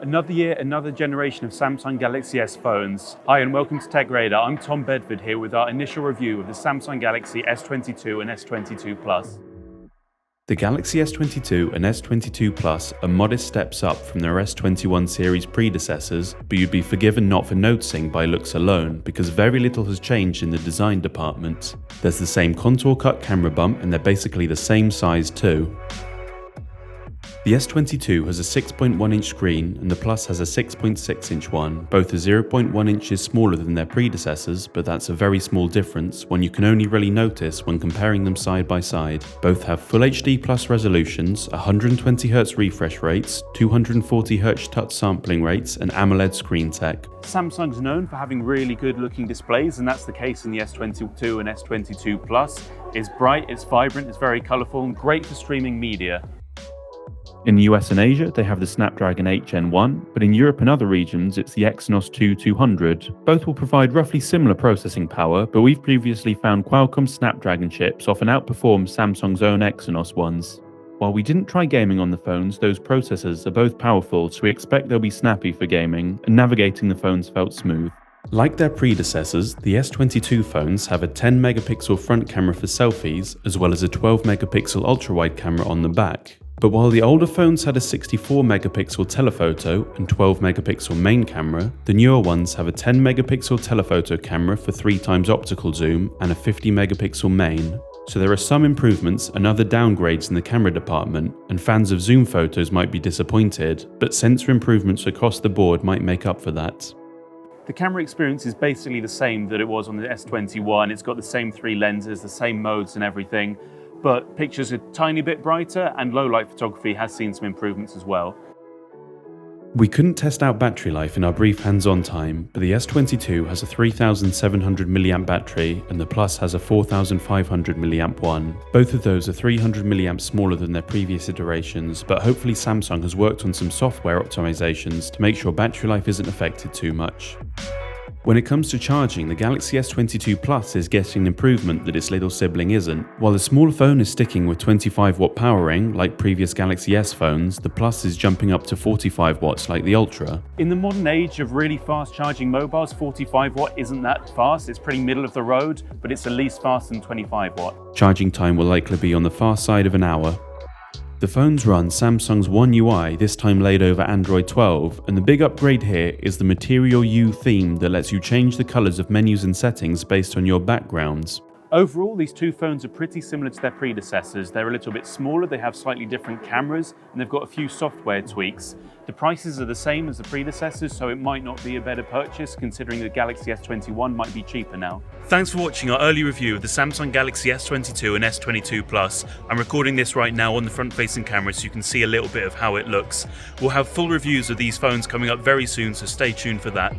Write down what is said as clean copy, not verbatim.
Another year, another generation of Samsung Galaxy S phones. Hi and welcome to TechRadar. I'm Tom Bedford here with our initial review of the Samsung Galaxy S22 and S22 Plus. The Galaxy S22 and S22 Plus are modest steps up from their S21 series predecessors, but you'd be forgiven not for noticing by looks alone, because very little has changed in the design department. There's the same contour cut camera bump and they're basically the same size too. The S22 has a 6.1-inch screen and the Plus has a 6.6-inch one. Both are 0.1 inches smaller than their predecessors, but that's a very small difference, one you can only really notice when comparing them side by side. Both have Full HD Plus resolutions, 120Hz refresh rates, 240Hz touch sampling rates and AMOLED screen tech. Samsung's known for having really good looking displays, and that's the case in the S22 and S22 Plus. It's bright, it's vibrant, it's very colourful and great for streaming media. In the US and Asia, they have the Snapdragon 8 Gen 1, but in Europe and other regions, it's the Exynos 2200. Both will provide roughly similar processing power, but we've previously found Qualcomm's Snapdragon chips often outperform Samsung's own Exynos ones. While we didn't try gaming on the phones, those processors are both powerful, so we expect they'll be snappy for gaming, and navigating the phones felt smooth. Like their predecessors, the S22 phones have a 10-megapixel front camera for selfies, as well as a 12-megapixel ultra-wide camera on the back. But while the older phones had a 64-megapixel telephoto and 12-megapixel main camera, the newer ones have a 10-megapixel telephoto camera for 3x optical zoom and a 50-megapixel main. So there are some improvements and other downgrades in the camera department, and fans of zoom photos might be disappointed, but sensor improvements across the board might make up for that. The camera experience is basically the same that it was on the S21. It's got the same 3 lenses, the same modes and everything, but pictures are a tiny bit brighter and low light photography has seen some improvements as well. We couldn't test out battery life in our brief hands-on time, but the S22 has a 3700 mAh battery and the Plus has a 4500 mAh one. Both of those are 300 mAh smaller than their previous iterations, but hopefully Samsung has worked on some software optimizations to make sure battery life isn't affected too much. When it comes to charging, the Galaxy S22 Plus is getting an improvement that its little sibling isn't. While the smaller phone is sticking with 25-watt powering, like previous Galaxy S phones, the Plus is jumping up to 45 watts like the Ultra. In the modern age of really fast charging mobiles, 45 watt isn't that fast. It's pretty middle of the road, but it's at least faster than 25 watt. Charging time will likely be on the far side of an hour. The phones run Samsung's One UI, this time laid over Android 12, and the big upgrade here is the Material You theme that lets you change the colours of menus and settings based on your backgrounds. Overall, these two phones are pretty similar to their predecessors. They're a little bit smaller, they have slightly different cameras, and they've got a few software tweaks. The prices are the same as the predecessors, so it might not be a better purchase considering the Galaxy S21 might be cheaper now. Thanks for watching our early review of the Samsung Galaxy S22 and S22 Plus. I'm recording this right now on the front-facing camera so you can see a little bit of how it looks. We'll have full reviews of these phones coming up very soon, so stay tuned for that.